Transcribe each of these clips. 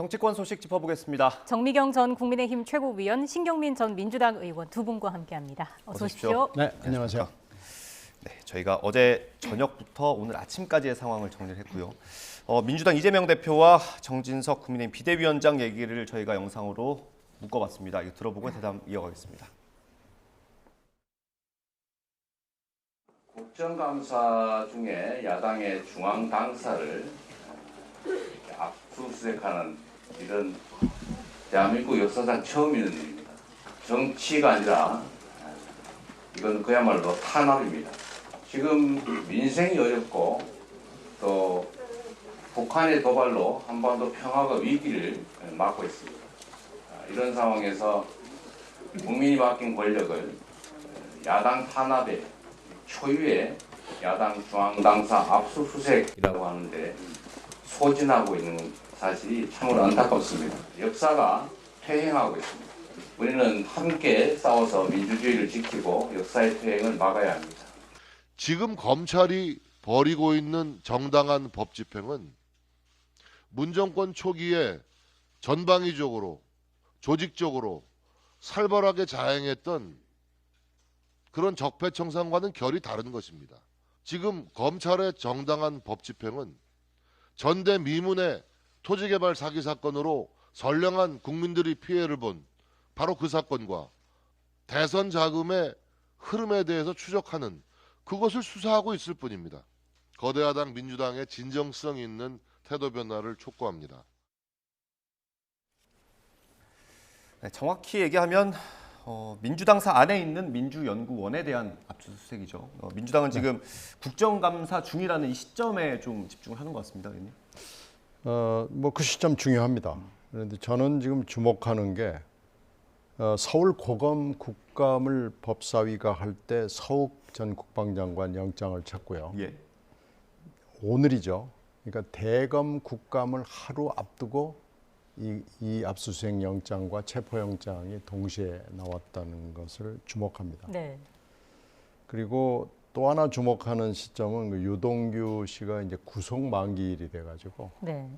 정치권 소식 짚어보겠습니다. 정미경 전 국민의힘 최고위원, 신경민 전 민주당 의원 두 분과 함께합니다. 어서 오십시오. 네, 안녕하세요. 네, 저희가 어제 저녁부터 오늘 아침까지의 상황을 정리를 했고요. 민주당 이재명 대표와 정진석 국민의힘 비대위원장 얘기를 저희가 영상으로 묶어봤습니다. 이거 들어보고 대담 이어가겠습니다. 국정감사 중에 야당의 중앙 당사를 압수수색하는 일은 대한민국 역사상 처음 있는 일입니다. 정치가 아니라 이건 그야말로 탄압입니다. 지금 민생이 어렵고 또 북한의 도발로 한반도 평화가 위기를 맞고 있습니다. 이런 상황에서 국민이 맡긴 권력을 야당 탄압의 초유의 야당 중앙당사 압수수색이라고 하는데 소진하고 있는 사실이 참으로 안타깝습니다. 역사가 퇴행하고 있습니다. 우리는 함께 싸워서 민주주의를 지키고 역사의 퇴행을 막아야 합니다. 지금 검찰이 벌이고 있는 정당한 법 집행은 문정권 초기에 전방위적으로 조직적으로 살벌하게 자행했던 그런 적폐청산과는 결이 다른 것입니다. 지금 검찰의 정당한 법 집행은 전대미문의 토지개발 사기 사건으로 선량한 국민들이 피해를 본 바로 그 사건과 대선 자금의 흐름에 대해서 추적하는 그것을 수사하고 있을 뿐입니다. 거대 야당 민주당의 진정성 있는 태도 변화를 촉구합니다. 네, 정확히 얘기하면 민주당사 안에 있는 민주연구원에 대한 압수수색이죠. 민주당은 지금 국정감사 중이라는 이 시점에 좀 집중을 하는 것 같습니다. 의원님. 뭐 그 시점 중요합니다. 그런데 저는 지금 주목하는 게 서울 고검 국감을 법사위가 할 때 서욱 전 국방장관 영장을 쳤고요. 예. 오늘이죠. 그러니까 대검 국감을 하루 앞두고 이 압수수색 영장과 체포영장이 동시에 나왔다는 것을 주목합니다. 네. 그리고 또 하나 주목하는 시점은 그 유동규 씨가 이제 구속 만기일이 돼가지고 네.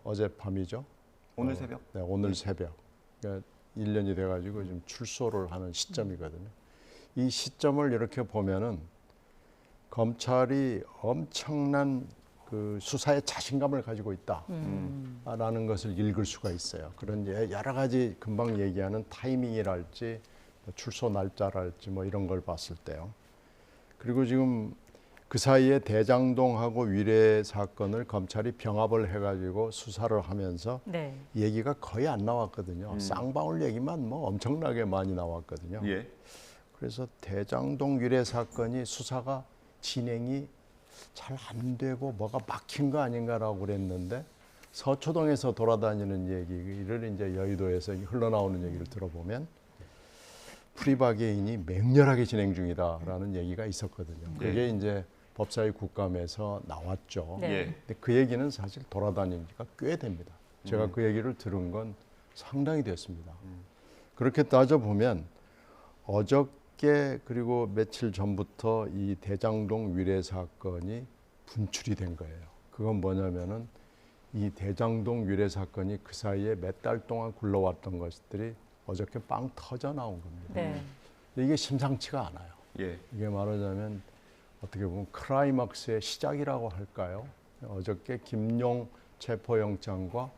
어젯밤이죠. 오늘 새벽. 네, 오늘 새벽. 그러니까 1년이 돼가지고 지금 출소를 하는 시점이거든요. 이 시점을 이렇게 보면은 검찰이 엄청난 그 수사에 자신감을 가지고 있다라는 것을 읽을 수가 있어요. 그런 여러 가지 금방 얘기하는 타이밍이랄지 출소 날짜랄지 뭐 이런 걸 봤을 때요. 그리고 지금 그 사이에 대장동하고 위례 사건을 검찰이 병합을 해가지고 수사를 하면서 네. 얘기가 거의 안 나왔거든요. 쌍방울 얘기만 뭐 엄청나게 많이 나왔거든요. 예. 그래서 대장동 위례 사건이 수사가 진행이 잘 안 되고 뭐가 막힌 거 아닌가라고 그랬는데 서초동에서 돌아다니는 얘기를 이제 여의도에서 흘러나오는 얘기를 들어보면 프리바게인이 맹렬하게 진행 중이다라는 얘기가 있었거든요. 그게 이제 법사위 국감에서 나왔죠. 네. 예. 근데 그 얘기는 사실 돌아다닌 지가 꽤 됩니다. 제가 그 얘기를 들은 건 상당히 됐습니다. 그렇게 따져보면 어저께 그리고 며칠 전부터 이 대장동 위례 사건이 분출이 된 거예요. 그건 뭐냐면은 이 대장동 위례 사건이 그 사이에 몇 달 동안 굴러왔던 것들이 어저께 빵 터져 나온 겁니다. 네. 근데 이게 심상치가 않아요. 예. 이게 말하자면 어떻게 보면 클라이막스의 시작이라고 할까요? 어저께 김용 체포영장과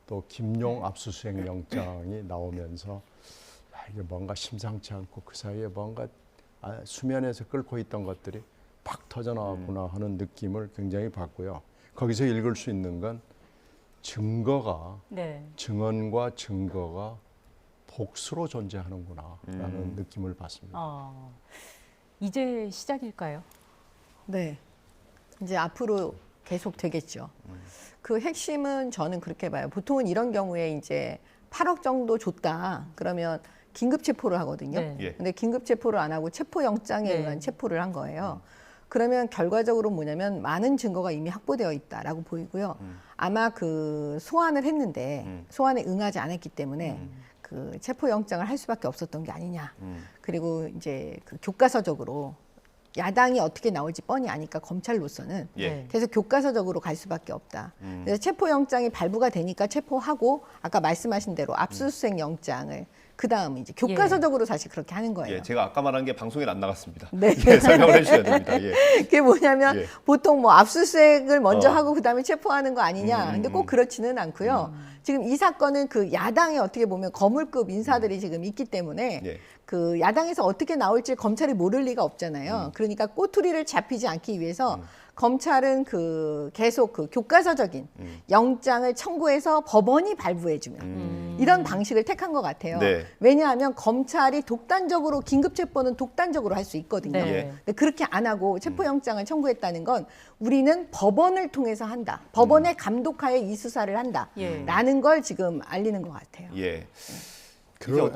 또 김용 압수수색 영장이 나오면서 이게 뭔가 심상치 않고 그 사이에 뭔가 수면에서 끓고 있던 것들이 팍 터져 나왔구나 하는 느낌을 굉장히 받고요. 거기서 읽을 수 있는 건 증거가 네. 증언과 증거가 복수로 존재하는구나라는 느낌을 받습니다. 이제 시작일까요? 네. 이제 앞으로 계속 되겠죠. 그 핵심은 저는 그렇게 봐요. 보통은 이런 경우에 이제 8억 정도 줬다. 그러면 긴급 체포를 하거든요. 네. 예. 근데 긴급 체포를 안 하고 체포영장에 네. 의한 체포를 한 거예요. 그러면 결과적으로 뭐냐면 많은 증거가 이미 확보되어 있다라고 보이고요. 아마 그 소환을 했는데 소환에 응하지 않았기 때문에 그 체포영장을 할 수밖에 없었던 게 아니냐. 그리고 이제 그 교과서적으로 야당이 어떻게 나올지 뻔히 아니까 검찰로서는 예. 계속 교과서적으로 갈 수밖에 없다. 그래서 체포영장이 발부가 되니까 체포하고 아까 말씀하신 대로 압수수색 영장을 그 다음 이제 교과서적으로 사실 그렇게 하는 거예요. 예, 제가 아까 말한 게 방송에 안 나갔습니다. 네. 예, 설명을 해주셔야 됩니다. 예. 그게 뭐냐면 예. 보통 뭐 압수수색을 먼저 어. 하고 그다음에 체포하는 거 아니냐. 근데 꼭 그렇지는 않고요. 지금 이 사건은 그 야당에 어떻게 보면 거물급 인사들이 지금 있기 때문에 예. 그 야당에서 어떻게 나올지 검찰이 모를 리가 없잖아요. 그러니까 꼬투리를 잡히지 않기 위해서 검찰은 그 계속 그 교과서적인 영장을 청구해서 법원이 발부해주면 이런 방식을 택한 것 같아요. 네. 왜냐하면 검찰이 독단적으로 긴급체포는 독단적으로 할 수 있거든요. 네. 근데 그렇게 안 하고 체포영장을 청구했다는 건 우리는 법원을 통해서 한다. 법원의 감독하에 이 수사를 한다. 예. 라는 걸 지금 알리는 것 같아요. 예.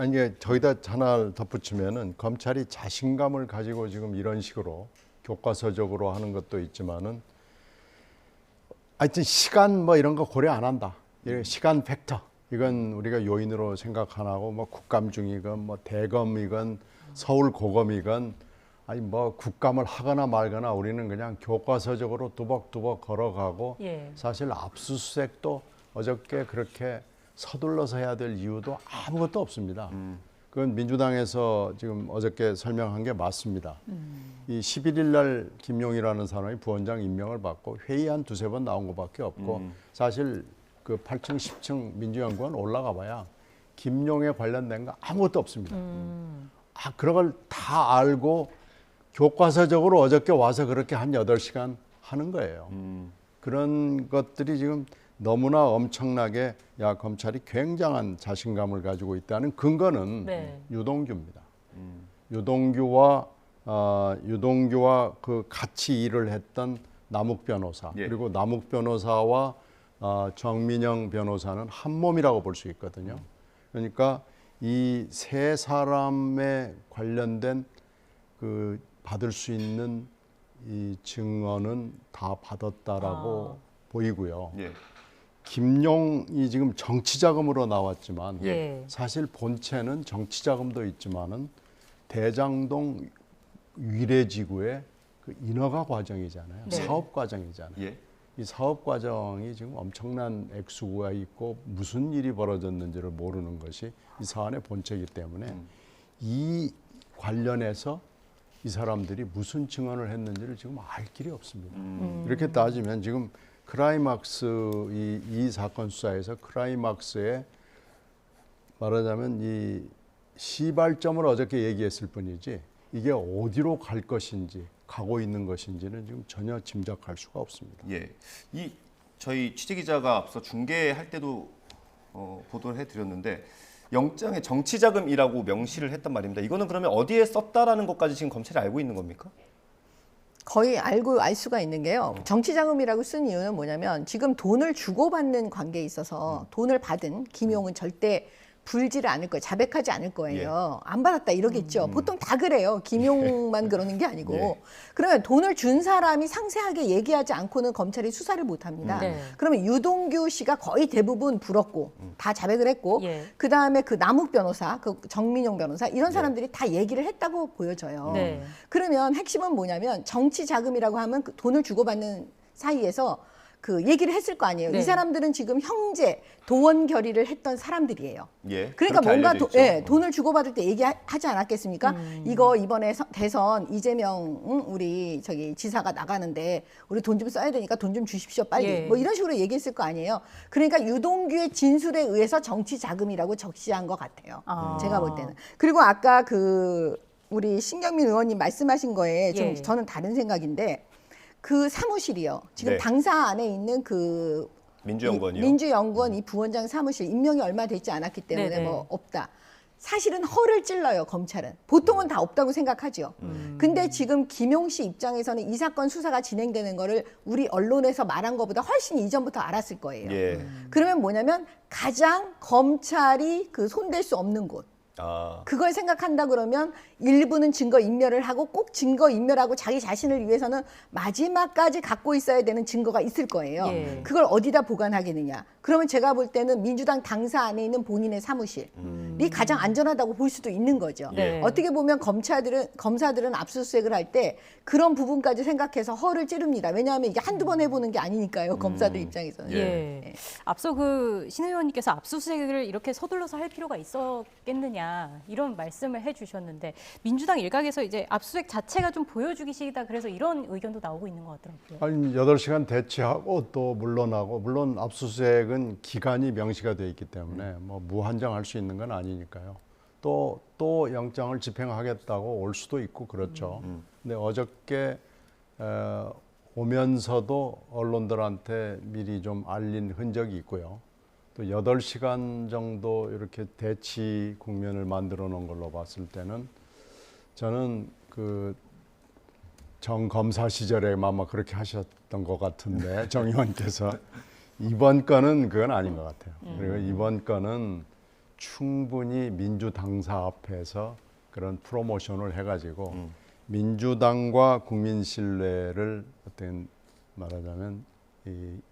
이게 저기다 하나 덧붙이면은 검찰이 자신감을 가지고 지금 이런 식으로 교과서적으로 하는 것도 있지만은 하여튼 시간 뭐 이런 거 고려 안 한다. 시간 팩터 이건 우리가 요인으로 생각 안 하고 뭐 국감 중이건 뭐 대검이건 서울 고검이건 아니 뭐 국감을 하거나 말거나 우리는 그냥 교과서적으로 뚜벅뚜벅 걸어가고 예. 사실 압수수색도 어저께 그렇게 서둘러서 해야 될 이유도 아무것도 없습니다. 그건 민주당에서 지금 어저께 설명한 게 맞습니다. 이 11일 날 김용이라는 사람이 부원장 임명을 받고 회의 한 두세 번 나온 것밖에 없고 사실 그 8층, 10층 민주연구원 올라가 봐야 김용에 관련된 거 아무것도 없습니다. 그런 걸 다 알고 교과서적으로 어저께 와서 그렇게 한 8시간 하는 거예요. 그런 것들이 지금 너무나 엄청나게 검찰이 굉장한 자신감을 가지고 있다는 근거는 네. 유동규입니다. 유동규와 그 같이 일을 했던 남욱 변호사 예. 그리고 남욱 변호사와 정민영 변호사는 한 몸이라고 볼 수 있거든요. 그러니까 이 세 사람에 관련된 그 받을 수 있는 이 증언은 다 받았다라고 보이고요. 예. 김용이 지금 정치자금으로 나왔지만 예. 사실 본체는 정치자금도 있지만은 대장동 위례지구의 그 인허가 과정이잖아요. 네. 사업 과정이잖아요. 예. 이 사업 과정이 지금 엄청난 액수가 있고 무슨 일이 벌어졌는지를 모르는 것이 이 사안의 본체이기 때문에 이 관련해서 이 사람들이 무슨 증언을 했는지를 지금 알 길이 없습니다. 이렇게 따지면 지금 크라이막스 이 사건 수사에서 크라이막스에 말하자면 이 시발점을 어저께 얘기했을 뿐이지 이게 어디로 갈 것인지 가고 있는 것인지는 지금 전혀 짐작할 수가 없습니다. 예. 이 저희 취재 기자가 앞서 중계할 때도 보도를 해드렸는데 영장에 정치자금이라고 명시를 했단 말입니다. 이거는 그러면 어디에 썼다라는 것까지 지금 검찰이 알고 있는 겁니까? 거의 알고 알 수가 있는 게요. 정치자금이라고 쓴 이유는 뭐냐면 지금 돈을 주고받는 관계에 있어서 돈을 받은 김용은 절대 불지를 않을 거예요. 자백하지 않을 거예요. 안 받았다 이러겠죠. 보통 다 그래요. 김용만 그러는 게 아니고. 예. 그러면 돈을 준 사람이 상세하게 얘기하지 않고는 검찰이 수사를 못 합니다. 네. 그러면 유동규 씨가 거의 대부분 불었고 다 자백을 했고 예. 그다음에 그 남욱 변호사, 그 정민용 변호사 이런 사람들이 다 얘기를 했다고 보여져요. 네. 그러면 핵심은 뭐냐면 정치 자금이라고 하면 그 돈을 주고받는 사이에서 그 얘기를 했을 거 아니에요. 네. 이 사람들은 지금 형제 도원 결의를 했던 사람들이에요. 예. 그러니까 그렇게 뭔가 알려져 있죠. 돈을 주고받을 때 얘기하지 않았겠습니까? 이거 이번에 대선 이재명 우리 저기 지사가 나가는데 우리 돈 좀 써야 되니까 돈 좀 주십시오 빨리. 예. 뭐 이런 식으로 얘기했을 거 아니에요. 그러니까 유동규의 진술에 의해서 정치 자금이라고 적시한 것 같아요. 아. 제가 볼 때는. 그리고 아까 그 우리 신경민 의원님 말씀하신 거에 좀 예. 저는 다른 생각인데 그 사무실이요. 지금 네. 당사 안에 있는 그 민주연구원이요. 민주연구원 이 부원장 사무실 임명이 얼마 되지 않았기 때문에 네네. 뭐 없다. 사실은 허를 찔러요, 검찰은. 보통은 다 없다고 생각하죠. 근데 지금 김용 씨 입장에서는 이 사건 수사가 진행되는 거를 우리 언론에서 말한 것보다 훨씬 이전부터 알았을 거예요. 예. 그러면 뭐냐면 가장 검찰이 그 손댈 수 없는 곳. 아, 그걸 생각한다 그러면 일부는 증거 인멸을 하고 꼭 증거 인멸하고 자기 자신을 위해서는 마지막까지 갖고 있어야 되는 증거가 있을 거예요. 예. 그걸 어디다 보관하겠느냐. 그러면 제가 볼 때는 민주당 당사 안에 있는 본인의 사무실이 가장 안전하다고 볼 수도 있는 거죠. 네. 어떻게 보면 검사들은 압수수색을 할 때 그런 부분까지 생각해서 허를 찌릅니다. 왜냐하면 이게 한두 번 해보는 게 아니니까요. 검사들 입장에서는. 예. 앞서 신 의원님께서 압수수색을 이렇게 서둘러서 할 필요가 있었겠느냐 이런 말씀을 해주셨는데 민주당 일각에서 이제 압수수색 자체가 좀 보여주기식이다 그래서 이런 의견도 나오고 있는 것 같더라고요. 아니 8시간 대치하고 또 물러나고 물론 압수수색은 기간이 명시가 돼 있기 때문에 뭐 무한정 할 수 있는 건 아니니까요. 또 영장을 집행하겠다고 올 수도 있고 그렇죠. 근데 어저께 오면서도 언론들한테 미리 좀 알린 흔적이 있고요. 또 8시간 정도 이렇게 대치 국면을 만들어 놓은 걸로 봤을 때는 저는 그 정 검사 시절에 아마 그렇게 하셨던 것 같은데 정 의원께서 이번 건은 그건 아닌 것 같아요. 그리고 이번 건은 충분히 민주당사 앞에서 그런 프로모션을 해가지고 민주당과 국민 신뢰를 어떤 말하자면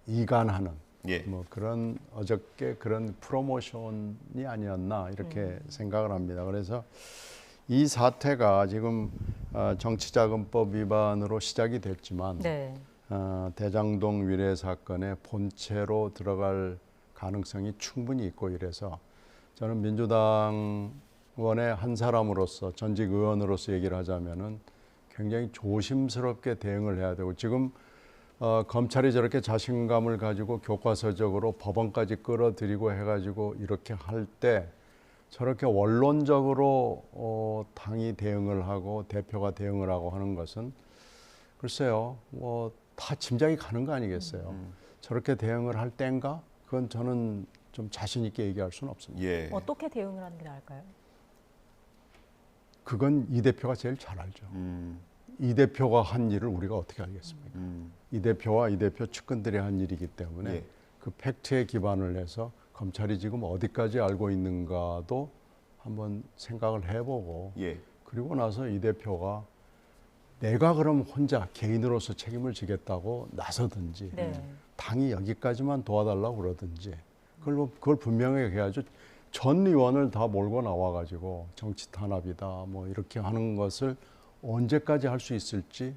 이간하는 예. 뭐 그런 어저께 그런 프로모션이 아니었나 이렇게 생각을 합니다. 그래서 이 사태가 지금 정치자금법 위반으로 시작이 됐지만 네. 대장동 위례 사건의 본체로 들어갈 가능성이 충분히 있고 이래서 저는 민주당 의원의 한 사람으로서 전직 의원으로서 얘기를 하자면은 굉장히 조심스럽게 대응을 해야 되고 지금 검찰이 저렇게 자신감을 가지고 교과서적으로 법원까지 끌어들이고 해가지고 이렇게 할 때 저렇게 원론적으로 당이 대응을 하고 대표가 대응을 하고 하는 것은 글쎄요 뭐 다 짐작이 가는 거 아니겠어요. 저렇게 대응을 할 때인가? 그건 저는 좀 자신 있게 얘기할 수는 없습니다. 예. 어떻게 대응을 하는 게 나을까요? 그건 이 대표가 제일 잘 알죠. 이 대표가 한 일을 우리가 어떻게 알겠습니까? 이 대표와 이 대표 측근들이 한 일이기 때문에 예. 그 팩트에 기반을 해서 검찰이 지금 어디까지 알고 있는가도 한번 생각을 해보고 예. 그리고 나서 이 대표가 내가 그럼 혼자 개인으로서 책임을 지겠다고 나서든지 네. 당이 여기까지만 도와달라고 그러든지 그걸 분명하게 해야죠. 전 의원을 다 몰고 나와가지고 정치 탄압이다 뭐 이렇게 하는 것을 언제까지 할 수 있을지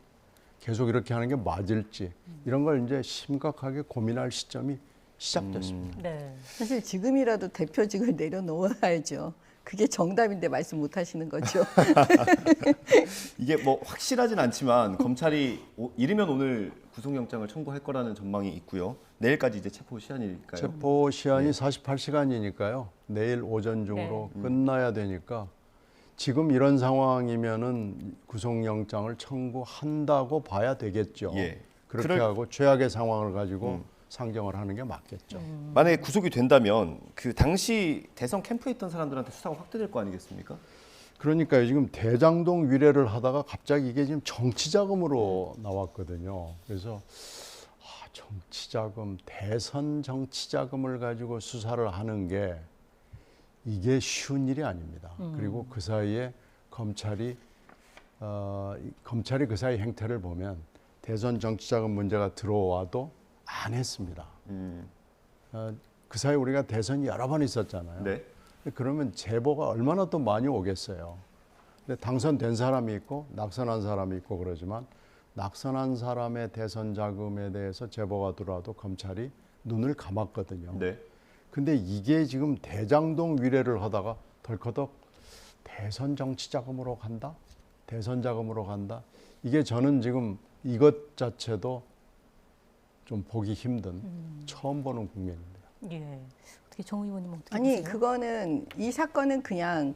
계속 이렇게 하는 게 맞을지 이런 걸 이제 심각하게 고민할 시점이 시작됐습니다. 네. 사실 지금이라도 대표직을 내려놓아야죠. 그게 정답인데 말씀 못 하시는 거죠. 이게 뭐 확실하진 않지만 검찰이 이르면 오늘 구속영장을 청구할 거라는 전망이 있고요. 내일까지 이제 체포 시한일까요? 체포 시한이 48시간이니까요. 내일 오전 중으로 끝나야 되니까 지금 이런 상황이면은 구속영장을 청구한다고 봐야 되겠죠. 예. 그렇게 하고 최악의 상황을 가지고 상정을 하는 게 맞겠죠. 만약에 구속이 된다면 그 당시 대선 캠프에 있던 사람들한테 수사가 확대될 거 아니겠습니까? 그러니까요. 지금 대장동 위례를 하다가 갑자기 이게 지금 정치자금으로 나왔거든요. 그래서 정치자금, 대선 정치자금을 가지고 수사를 하는 게 이게 쉬운 일이 아닙니다. 그리고 그 사이에 검찰이 그 사이 행태를 보면 대선 정치자금 문제가 들어와도 안 했습니다. 그 사이 우리가 대선이 여러 번 있었잖아요. 네. 그러면 제보가 얼마나 또 많이 오겠어요. 근데 당선된 사람이 있고 낙선한 사람이 있고 그러지만 낙선한 사람의 대선 자금에 대해서 제보가 들어와도 검찰이 눈을 감았거든요. 네. 근데 이게 지금 대장동 위례를 하다가 덜커덕 대선 정치 자금으로 간다? 대선 자금으로 간다? 이게 저는 지금 이것 자체도 좀 보기 힘든 처음 보는 국면입니다. 예. 어떻게 정 의원님 어떻게 아니 보세요? 그거는 이 사건은 그냥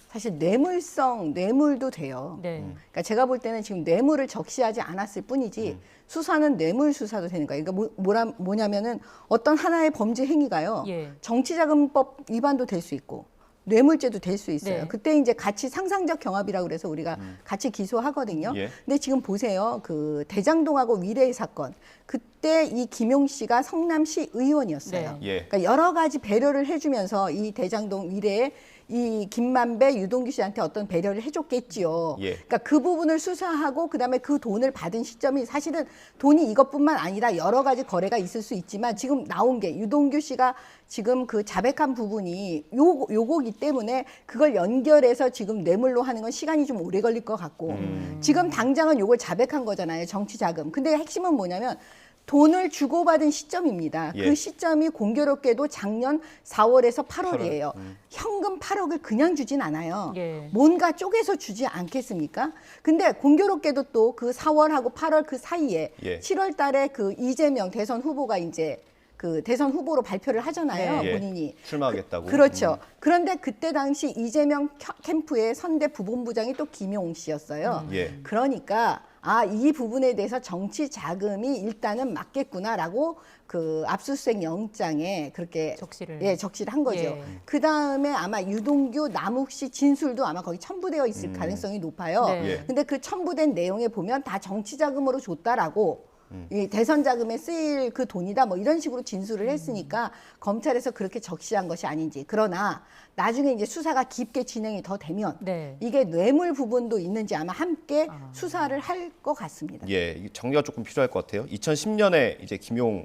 사실 뇌물도 돼요. 네. 그러니까 제가 볼 때는 지금 뇌물을 적시하지 않았을 뿐이지 수사는 뇌물 수사도 되는 거예요. 그러니까 뭐냐면은 어떤 하나의 범죄 행위가요. 예. 정치자금법 위반도 될 수 있고 뇌물죄도 될 수 있어요. 네. 그때 이제 같이 상상적 경합이라고 그래서 우리가 같이 기소하거든요. 예. 근데 지금 보세요. 그 대장동하고 위례 사건. 그때 이 김용 씨가 성남시 의원이었어요. 네. 예. 그러니까 여러 가지 배려를 해주면서 이 대장동 위례에 이 김만배, 유동규 씨한테 어떤 배려를 해줬겠지요. 예. 그러니까 그 부분을 수사하고 그다음에 그 돈을 받은 시점이 사실은 돈이 이것뿐만 아니라 여러 가지 거래가 있을 수 있지만 지금 나온 게 유동규 씨가 지금 그 자백한 부분이 요거기 때문에 그걸 연결해서 지금 뇌물로 하는 건 시간이 좀 오래 걸릴 것 같고 지금 당장은 요걸 자백한 거잖아요. 정치 자금. 근데 핵심은 뭐냐면 돈을 주고받은 시점입니다. 예. 그 시점이 공교롭게도 작년 4월에서 8월이에요. 현금 8억을 그냥 주진 않아요. 예. 뭔가 쪼개서 주지 않겠습니까? 근데 공교롭게도 또 그 4월하고 8월 그 사이에 예. 7월 달에 그 이재명 대선 후보가 이제 그 대선 후보로 발표를 하잖아요. 예. 본인이. 출마하겠다고. 그렇죠. 그런데 그때 당시 이재명 캠프의 선대 부본부장이 또 김용 씨였어요. 예. 그러니까 이 부분에 대해서 정치 자금이 일단은 맞겠구나라고 그 압수수색 영장에 그렇게 적시를 한 거죠. 예. 그 다음에 아마 유동규, 남욱 씨 진술도 아마 거기 첨부되어 있을 가능성이 높아요. 네. 예. 근데 그 첨부된 내용에 보면 다 정치 자금으로 줬다라고 이 대선 자금에 쓰일 그 돈이다 뭐 이런 식으로 진술을 했으니까 검찰에서 그렇게 적시한 것이 아닌지. 그러나 나중에 이제 수사가 깊게 진행이 더 되면 네. 이게 뇌물 부분도 있는지 아마 함께 수사를 할 것 같습니다. 예, 이게 정리가 조금 필요할 것 같아요. 2010년에 이제 김용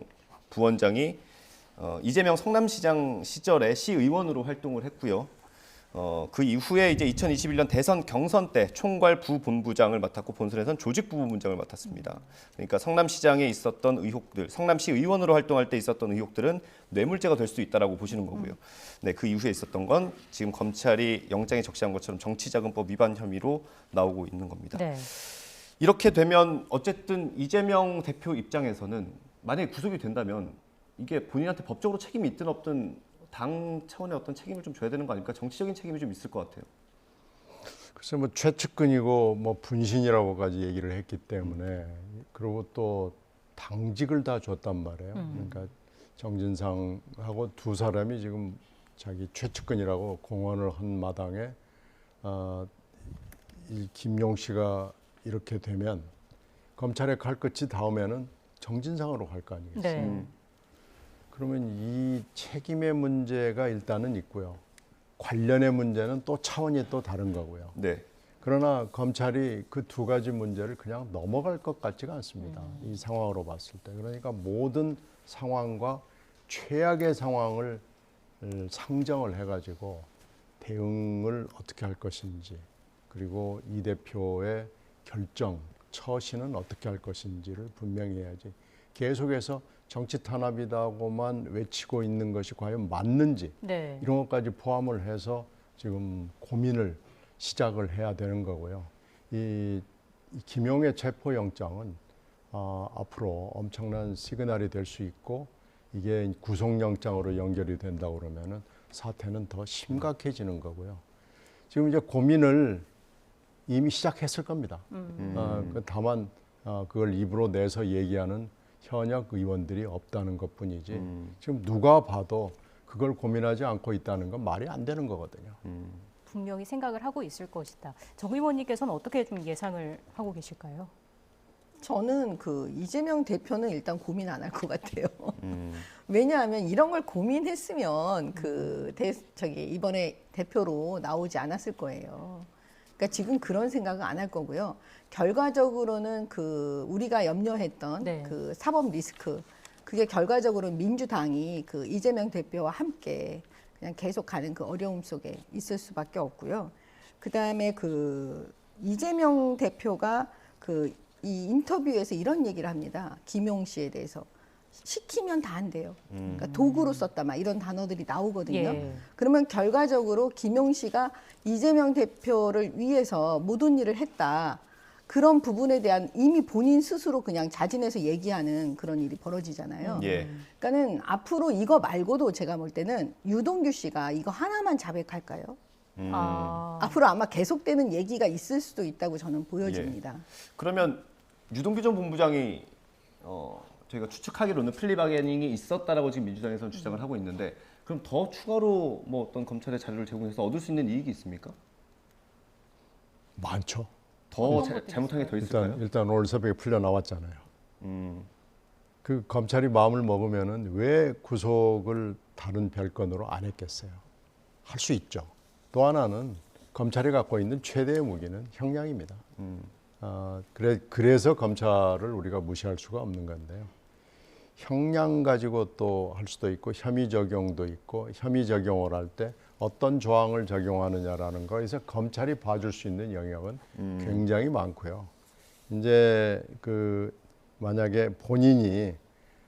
부원장이 이재명 성남시장 시절에 시의원으로 활동을 했고요. 그 이후에 이제 2021년 대선 경선 때 총괄 부본부장을 맡았고 본선에선 조직부본부장을 맡았습니다. 그러니까 성남시장에 있었던 의혹들, 성남시 의원으로 활동할 때 있었던 의혹들은 뇌물죄가 될 수 있다라고 보시는 거고요. 네, 그 이후에 있었던 건 지금 검찰이 영장에 적시한 것처럼 정치자금법 위반 혐의로 나오고 있는 겁니다. 네. 이렇게 되면 어쨌든 이재명 대표 입장에서는 만약에 구속이 된다면 이게 본인한테 법적으로 책임이 있든 없든 당 차원의 어떤 책임을 좀 줘야 되는 거 아닙니까? 정치적인 책임이 좀 있을 것 같아요. 글쎄 뭐 최측근이고 뭐 분신이라고까지 얘기를 했기 때문에 그리고 또 당직을 다 줬단 말이에요. 그러니까 정진상하고 두 사람이 지금 자기 최측근이라고 공언을 한 마당에 이 김용 씨가 이렇게 되면 검찰의 칼끝이 닿으면은 정진상으로 갈 거 아니겠어요? 네. 그러면 이 책임의 문제가 일단은 있고요. 관련의 문제는 또 차원이 또 다른 거고요. 네. 그러나 검찰이 그 두 가지 문제를 그냥 넘어갈 것 같지가 않습니다. 이 상황으로 봤을 때. 그러니까 모든 상황과 최악의 상황을 상정을 해가지고 대응을 어떻게 할 것인지 그리고 이 대표의 결정, 처신은 어떻게 할 것인지를 분명히 해야지. 계속해서 정치 탄압이다고만 외치고 있는 것이 과연 맞는지 네. 이런 것까지 포함을 해서 지금 고민을 시작을 해야 되는 거고요. 이 김용의 체포영장은 앞으로 엄청난 시그널이 될 수 있고 이게 구속영장으로 연결이 된다고 그러면은 사태는 더 심각해지는 거고요. 지금 이제 고민을 이미 시작했을 겁니다. 다만 그걸 입으로 내서 얘기하는 현역 의원들이 없다는 것뿐이지 지금 누가 봐도 그걸 고민하지 않고 있다는 건 말이 안 되는 거거든요. 분명히 생각을 하고 있을 것이다. 정 의원님께서는 어떻게 좀 예상을 하고 계실까요? 저는 그 이재명 대표는 일단 고민 안 할 것 같아요. 왜냐하면 이런 걸 고민했으면 이번에 대표로 나오지 않았을 거예요. 그러니까 지금 그런 생각은 안 할 거고요. 결과적으로는 그 우리가 염려했던 네. 그 사법 리스크 그게 결과적으로 민주당이 그 이재명 대표와 함께 그냥 계속 가는 그 어려움 속에 있을 수밖에 없고요. 그다음에 그 이재명 대표가 그 이 인터뷰에서 이런 얘기를 합니다. 김용 씨에 대해서 시키면 다 한대요. 그러니까 도구로 썼다 막 이런 단어들이 나오거든요. 예. 그러면 결과적으로 김용 씨가 이재명 대표를 위해서 모든 일을 했다. 그런 부분에 대한 이미 본인 스스로 그냥 자진해서 얘기하는 그런 일이 벌어지잖아요. 예. 그러니까는 앞으로 이거 말고도 제가 볼 때는 유동규 씨가 이거 하나만 자백할까요? 앞으로 아마 계속되는 얘기가 있을 수도 있다고 저는 보여집니다. 그러면 유동규 전 본부장이 저희가 추측하기로는 플리바게닝이 있었다라고 지금 민주당에서는 주장을 하고 있는데 그럼 더 추가로 뭐 어떤 검찰의 자료를 제공해서 얻을 수 있는 이익이 있습니까? 많죠. 더 잘못한 게 더 있을까요? 일단 오늘 새벽에 풀려 나왔잖아요. 그 검찰이 마음을 먹으면은 왜 구속을 다른 별건으로 안 했겠어요? 할 수 있죠. 또 하나는 검찰이 갖고 있는 최대의 무기는 형량입니다. 그래서 검찰을 우리가 무시할 수가 없는 건데요. 형량 가지고 또 할 수도 있고 혐의 적용도 있고 혐의 적용을 할 때 어떤 조항을 적용하느냐라는 거에서 검찰이 봐줄 수 있는 영역은 굉장히 많고요. 이제 그 만약에 본인이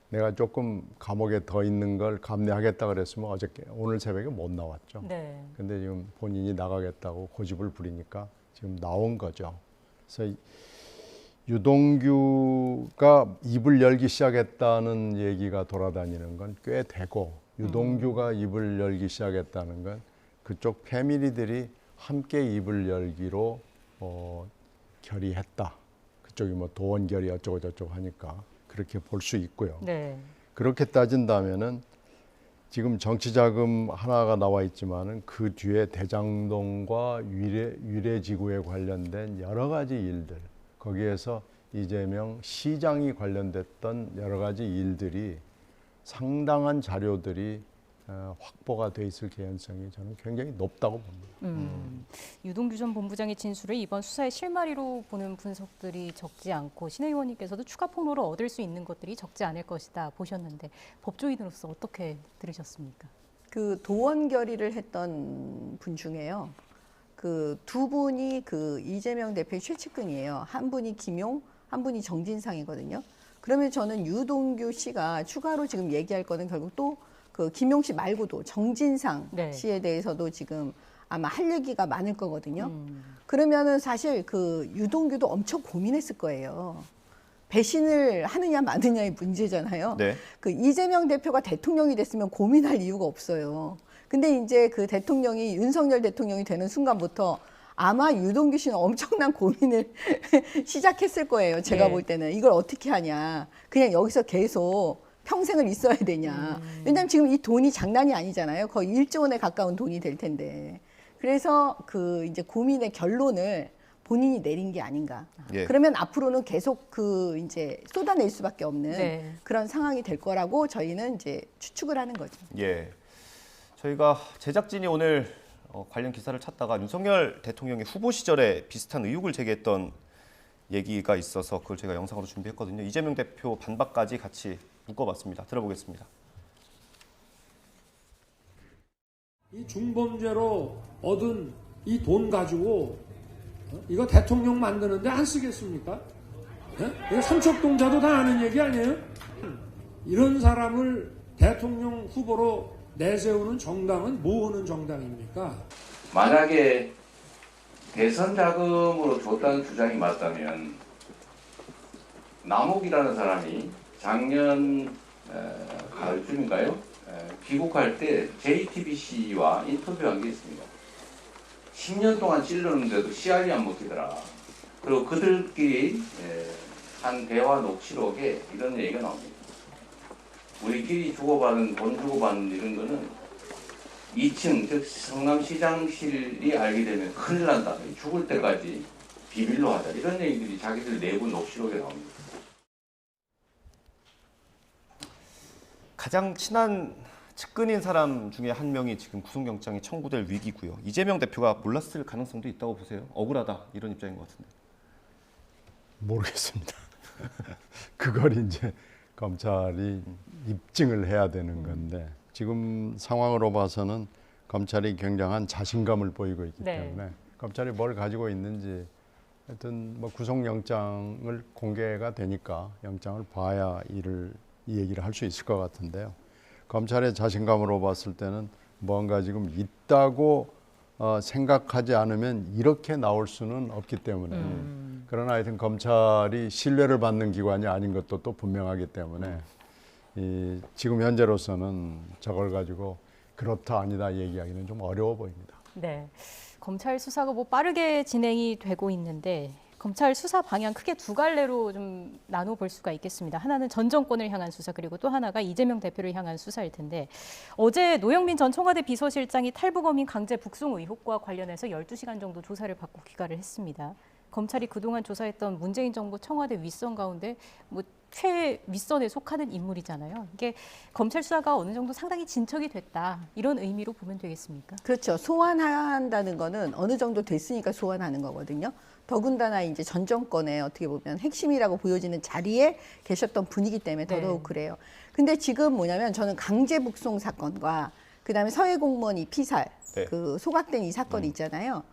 내가 조금 감옥에 더 있는 걸 감내하겠다 그랬으면 오늘 새벽에 못 나왔죠. 네. 근데 지금 본인이 나가겠다고 고집을 부리니까 지금 나온 거죠. 그래서 유동규가 입을 열기 시작했다는 얘기가 돌아다니는 건 꽤 되고 유동규가 입을 열기 시작했다는 건 그쪽 패밀리들이 함께 입을 열기로 결의했다. 그쪽이 뭐 도원결의 어쩌고 저쩌고 하니까 그렇게 볼 수 있고요. 네. 그렇게 따진다면은 지금 정치자금 하나가 나와 있지만은 그 뒤에 대장동과 유래지구에 관련된 여러 가지 일들, 거기에서 이재명 시장이 관련됐던 여러 가지 일들이 상당한 자료들이 확보가 돼 있을 개연성이 저는 굉장히 높다고 봅니다. 유동규 전 본부장의 진술을 이번 수사의 실마리로 보는 분석들이 적지 않고 신 의원님께서도 추가 폭로를 얻을 수 있는 것들이 적지 않을 것이다 보셨는데 법조인으로서 어떻게 들으셨습니까? 그 도원 결의를 했던 분 중에요. 그 두 분이 그 이재명 대표의 최측근이에요. 한 분이 김용, 한 분이 정진상이거든요. 그러면 저는 유동규 씨가 추가로 지금 얘기할 거는 결국 또 그 김용 씨 말고도 정진상 네. 씨에 대해서도 지금 아마 할 얘기가 많을 거거든요. 그러면은 사실 그 유동규도 엄청 고민했을 거예요. 배신을 하느냐 마느냐의 문제잖아요. 네. 그 이재명 대표가 대통령이 됐으면 고민할 이유가 없어요. 근데 이제 그 대통령이 윤석열 대통령이 되는 순간부터 아마 유동규 씨는 엄청난 고민을 시작했을 거예요. 제가 네. 볼 때는 이걸 어떻게 하냐. 그냥 여기서 계속 평생을 있어야 되냐. 왜냐하면 지금 이 돈이 장난이 아니잖아요. 거의 1조 원에 가까운 돈이 될 텐데. 그래서 그 이제 고민의 결론을 본인이 내린 게 아닌가. 예. 그러면 앞으로는 계속 그 이제 쏟아낼 수밖에 없는 네. 그런 상황이 될 거라고 저희는 이제 추측을 하는 거죠. 예. 저희가 제작진이 오늘 관련 기사를 찾다가 윤석열 대통령의 후보 시절에 비슷한 의혹을 제기했던 얘기가 있어서 그걸 제가 영상으로 준비했거든요. 이재명 대표 반박까지 같이 묶어봤습니다. 들어보겠습니다. 이 중범죄로 얻은 이 돈 가지고 이거 대통령 만드는데 안 쓰겠습니까? 이거 삼척동자도 다 아는 얘기 아니에요? 이런 사람을 대통령 후보로 내세우는 정당은 뭐 하는 정당입니까? 만약에 대선 자금으로 줬다는 주장이 맞다면 남욱이라는 사람이 작년 가을쯤인가요? 귀국할 때 JTBC와 인터뷰한 게 있습니다. 10년 동안 찔렀는데도 씨알이 안 먹히더라. 그리고 그들끼리 한 대화 녹취록에 이런 얘기가 나옵니다. 우리끼리 주고받은 돈 주고받는 이런 거는 2층 즉 성남시장실이 알게 되면 큰일 난다. 죽을 때까지 비밀로 하자. 이런 얘기들이 자기들 내부 녹취록에 나옵니다. 가장 친한 측근인 사람 중에 한 명이 지금 구속영장이 청구될 위기고요. 이재명 대표가 몰랐을 가능성도 있다고 보세요. 억울하다 이런 입장인 것 같은데. 모르겠습니다. 그걸 이제 검찰이 입증을 해야 되는 건데 지금 상황으로 봐서는 검찰이 굉장한 자신감을 보이고 있기 네. 때문에 검찰이 뭘 가지고 있는지 하여튼 뭐 구속영장을 공개가 되니까 영장을 봐야 이 얘기를 할 수 있을 것 같은데요. 검찰의 자신감으로 봤을 때는 뭔가 지금 있다고 생각하지 않으면 이렇게 나올 수는 없기 때문에 그러나 하여튼 검찰이 신뢰를 받는 기관이 아닌 것도 또 분명하기 때문에 지금 현재로서는 저걸 가지고 그렇다 아니다 얘기하기는 좀 어려워 보입니다. 네. 검찰 수사가 뭐 빠르게 진행이 되고 있는데 검찰 수사 방향 크게 두 갈래로 좀 나눠 볼 수가 있겠습니다. 하나는 전 정권을 향한 수사 그리고 또 하나가 이재명 대표를 향한 수사일 텐데 어제 노영민 전 청와대 비서실장이 탈북어민 강제 북송 의혹과 관련해서 12시간 정도 조사를 받고 귀가를 했습니다. 검찰이 그동안 조사했던 문재인 정부 청와대 윗선 가운데 뭐 최윗선에 속하는 인물이잖아요. 이게 검찰 수사가 어느 정도 상당히 진척이 됐다 이런 의미로 보면 되겠습니까? 그렇죠. 소환한다는 거는 어느 정도 됐으니까 소환하는 거거든요. 더군다나 이제 전 정권의 어떻게 보면 핵심이라고 보여지는 자리에 계셨던 분이기 때문에 더더욱 네. 그래요. 근데 지금 뭐냐면 저는 강제 북송 사건과 그다음에 서해 공무원 이 피살 네. 그 소각된 이 사건이 있잖아요.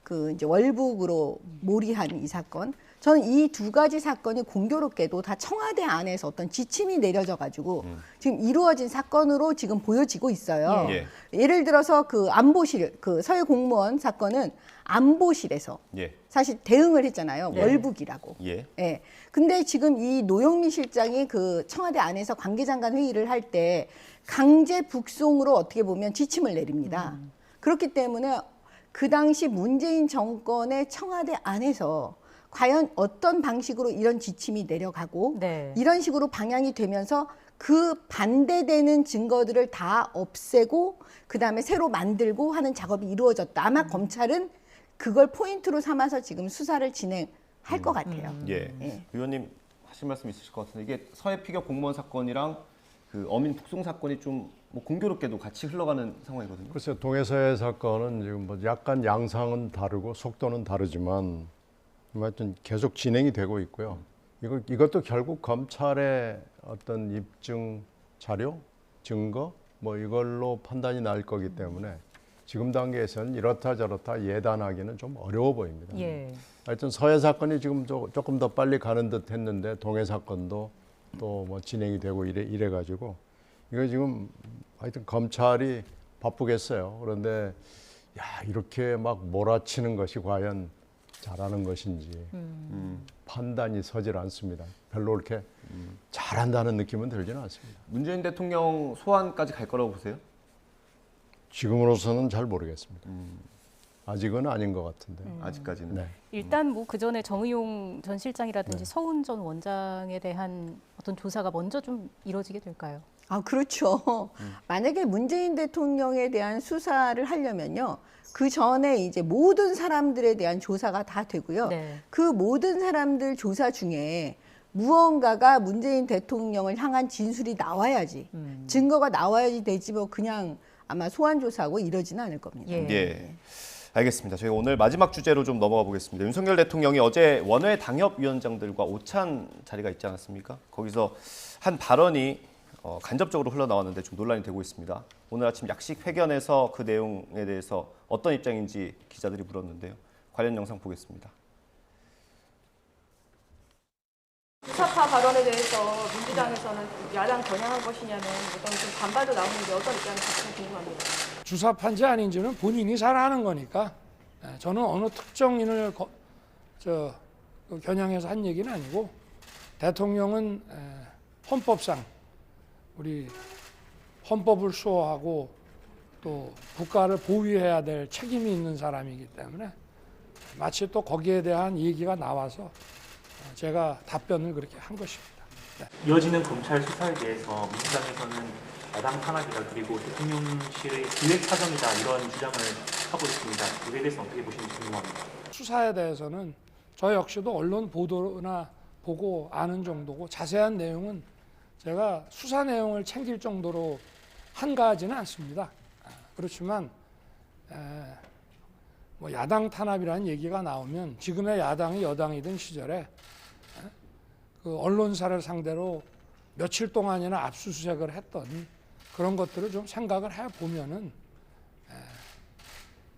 그 이제 월북으로 몰이한 이 사건. 저는 이 두 가지 사건이 공교롭게도 다 청와대 안에서 어떤 지침이 내려져 가지고 지금 이루어진 사건으로 지금 보여지고 있어요. 예. 예를 들어서 그 안보실, 그 서해 공무원 사건은 안보실에서 예. 사실 대응을 했잖아요. 예. 월북이라고. 예. 예. 근데 지금 이 노영민 실장이 그 청와대 안에서 관계장관 회의를 할 때 강제 북송으로 어떻게 보면 지침을 내립니다. 그렇기 때문에 그 당시 문재인 정권의 청와대 안에서 과연 어떤 방식으로 이런 지침이 내려가고 네. 이런 식으로 방향이 되면서 그 반대되는 증거들을 다 없애고 그다음에 새로 만들고 하는 작업이 이루어졌다. 아마 검찰은 그걸 포인트로 삼아서 지금 수사를 진행할 것 같아요. 예. 예. 의원님 하실 말씀 있으실 것 같은데 이게 서해 피격 공무원 사건이랑 그 어민 북송 사건이 좀 뭐 공교롭게도 같이 흘러가는 상황이거든요. 글쎄요, 동해서해 사건은 지금 뭐 약간 양상은 다르고 속도는 다르지만 하여튼 계속 진행이 되고 있고요. 이것도 결국 검찰의 어떤 입증 자료, 증거 뭐 이걸로 판단이 날 거기 때문에 지금 단계에서는 이렇다 저렇다 예단하기는 좀 어려워 보입니다. 예. 하여튼 서해 사건이 지금 조금 더 빨리 가는 듯 했는데 동해 사건도 또 뭐 진행이 되고 이래 가지고 이거 지금 하여튼 검찰이 바쁘겠어요. 그런데 야, 이렇게 막 몰아치는 것이 과연 잘하는 것인지 판단이 서질 않습니다. 별로 그렇게 잘한다는 느낌은 들지는 않습니다. 문재인 대통령 소환까지 갈 거라고 보세요? 지금으로서는 잘 모르겠습니다. 아직은 아닌 것 같은데. 아직까지는. 네. 일단 뭐 그 전에 정의용 전 실장이라든지 서훈 전 원장에 대한 어떤 조사가 먼저 좀 이루어지게 될까요? 아, 그렇죠. 만약에 문재인 대통령에 대한 수사를 하려면요. 그 전에 이제 모든 사람들에 대한 조사가 다 되고요. 네. 그 모든 사람들 조사 중에 무언가가 문재인 대통령을 향한 진술이 나와야지. 증거가 나와야지 되지 뭐 그냥 아마 소환 조사하고 이러지는 않을 겁니다. 예. 예. 알겠습니다. 저희가 오늘 마지막 주제로 좀 넘어가 보겠습니다. 윤석열 대통령이 어제 원외 당협위원장들과 오찬 자리가 있지 않았습니까? 거기서 한 발언이 간접적으로 흘러나왔는데 좀 논란이 되고 있습니다. 오늘 아침 약식 회견에서 그 내용에 대해서 어떤 입장인지 기자들이 물었는데요. 관련 영상 보겠습니다. 주사파 발언에 대해서 민주당에서는 야당 겨냥한 것이냐는 어떤 좀 반발도 나오는데 어떤 입장인지 궁금합니다. 주사파인지 아닌지는 본인이 잘 아는 거니까 저는 어느 특정인을 겨냥해서 한 얘기는 아니고 대통령은 헌법상 우리 헌법을 수호하고 또 국가를 보위해야 될 책임이 있는 사람이기 때문에 마치 또 거기에 대한 얘기가 나와서 제가 답변을 그렇게 한 것입니다. 네. 이어지는 검찰 수사에 대해서 민주당에서는 야당 탄압이다 그리고 대통령실의 기획 사정이다 이런 주장을 하고 있습니다. 이에 대해서 어떻게 보시는지 궁금합니다. 수사에 대해서는 저 역시도 언론 보도나 보고 아는 정도고 자세한 내용은 제가 수사 내용을 챙길 정도로 한가하지는 않습니다. 그렇지만 뭐 야당 탄압이라는 얘기가 나오면 지금의 야당이 여당이던 시절에 그 언론사를 상대로 며칠 동안이나 압수수색을 했던 그런 것들을 좀 생각을 해보면은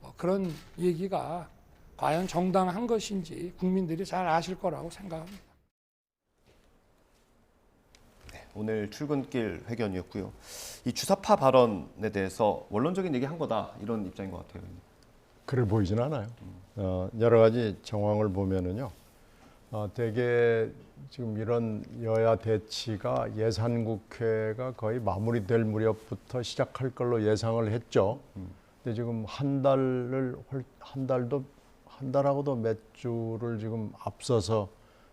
뭐 그런 얘기가 과연 정당한 것인지 국민들이 잘 아실 거라고 생각합니다. 네, 오늘 출근길 회견이었고요. 이 주사파 발언에 대해서 원론적인 얘기 한 거다 이런 입장인 것 같아요. 그래 보이진 않아요. 여러 가지 정황을 보면은요. 대개 지금 이런 여야 대치가 예산국회가 거의 마무리될 무렵부터 시작할 걸로 예상을 했죠. 근데 지금 한 달하고도 몇 주를 지금 앞서서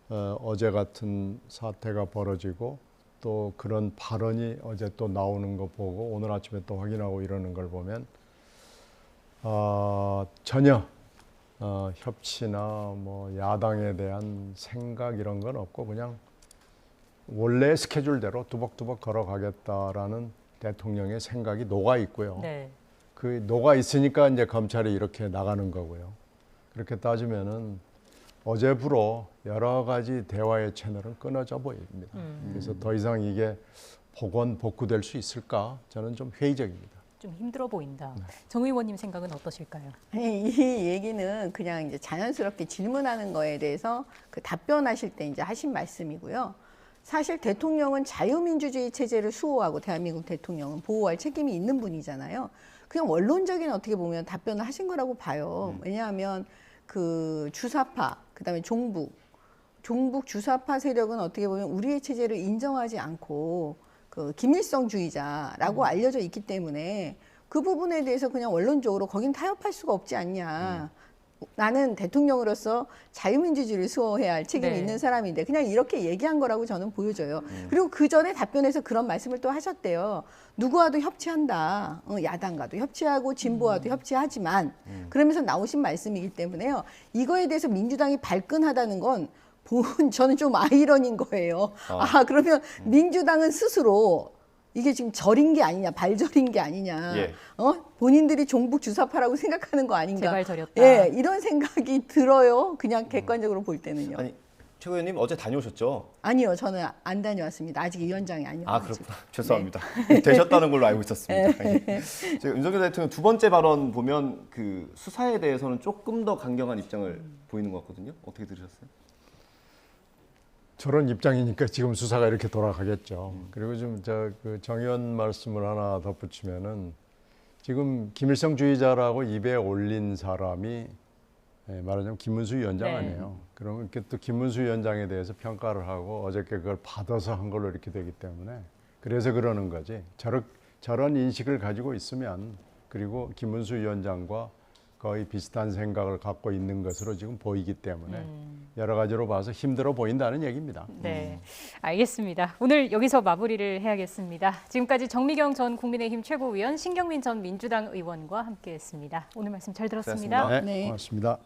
어제 같은 사태가 벌어지고 또 그런 발언이 어제 또 나오는 거 보고 오늘 아침에 또 확인하고 이러는 걸 보면 전혀 협치나 뭐 야당에 대한 생각 이런 건 없고 그냥 원래 스케줄대로 뚜벅뚜벅 걸어가겠다라는 대통령의 생각이 녹아 있고요. 네. 그 녹아 있으니까 이제 검찰이 이렇게 나가는 거고요. 그렇게 따지면은 어제부로 여러 가지 대화의 채널은 끊어져 보입니다. 그래서 더 이상 이게 복원 복구될 수 있을까? 저는 좀 회의적입니다. 좀 힘들어 보인다. 정 의원님 생각은 어떠실까요? 이 얘기는 그냥 이제 자연스럽게 질문하는 거에 대해서 그 답변하실 때 이제 하신 말씀이고요. 사실 대통령은 자유민주주의 체제를 수호하고 대한민국 대통령은 보호할 책임이 있는 분이잖아요. 그냥 원론적인 어떻게 보면 답변을 하신 거라고 봐요. 왜냐하면 그 주사파, 그다음에 종북 주사파 세력은 어떻게 보면 우리의 체제를 인정하지 않고 그 김일성주의자라고 알려져 있기 때문에 그 부분에 대해서 그냥 원론적으로 거긴 타협할 수가 없지 않냐. 나는 대통령으로서 자유민주주의를 수호해야 할 책임이 네. 있는 사람인데 그냥 이렇게 얘기한 거라고 저는 보여져요. 그리고 그 전에 답변에서 그런 말씀을 또 하셨대요. 누구와도 협치한다. 야당과도 협치하고 진보와도 협치하지만 그러면서 나오신 말씀이기 때문에요. 이거에 대해서 민주당이 발끈하다는 건 저는 좀 아이러니인 거예요. 그러면 민주당은 스스로 이게 지금 절인 게 아니냐, 발절인 게 아니냐, 예. 본인들이 종북 주사파라고 생각하는 거 아닌가. 제발 저렸다. 예, 이런 생각이 들어요. 그냥 객관적으로 볼 때는요. 아니 최 의원님 어제 다녀오셨죠? 아니요, 저는 안 다녀왔습니다. 아직 위원장이 아니어가지고. 아 그렇구나. 죄송합니다. 되셨다는 걸로 알고 있었습니다. 제가 윤석열 대통령 두 번째 발언 보면 그 수사에 대해서는 조금 더 강경한 입장을 보이는 것 같거든요. 어떻게 들으셨어요? 저런 입장이니까 지금 수사가 이렇게 돌아가겠죠. 그리고 좀 그 정 의원 말씀을 하나 덧붙이면은 지금 김일성주의자라고 입에 올린 사람이 말하자면 김문수 위원장 네. 아니에요. 그러면 이렇게 또 김문수 위원장에 대해서 평가를 하고 어저께 그걸 받아서 한 걸로 이렇게 되기 때문에 그래서 그러는 거지. 저런 인식을 가지고 있으면 그리고 김문수 위원장과 거의 비슷한 생각을 갖고 있는 것으로 지금 보이기 때문에 여러 가지로 봐서 힘들어 보인다는 얘기입니다. 네, 알겠습니다. 오늘 여기서 마무리를 해야겠습니다. 지금까지 정미경 전 국민의힘 최고위원, 신경민 전 민주당 의원과 함께했습니다. 오늘 말씀 잘 들었습니다. 고맙습니다. 네, 네. 고맙습니다.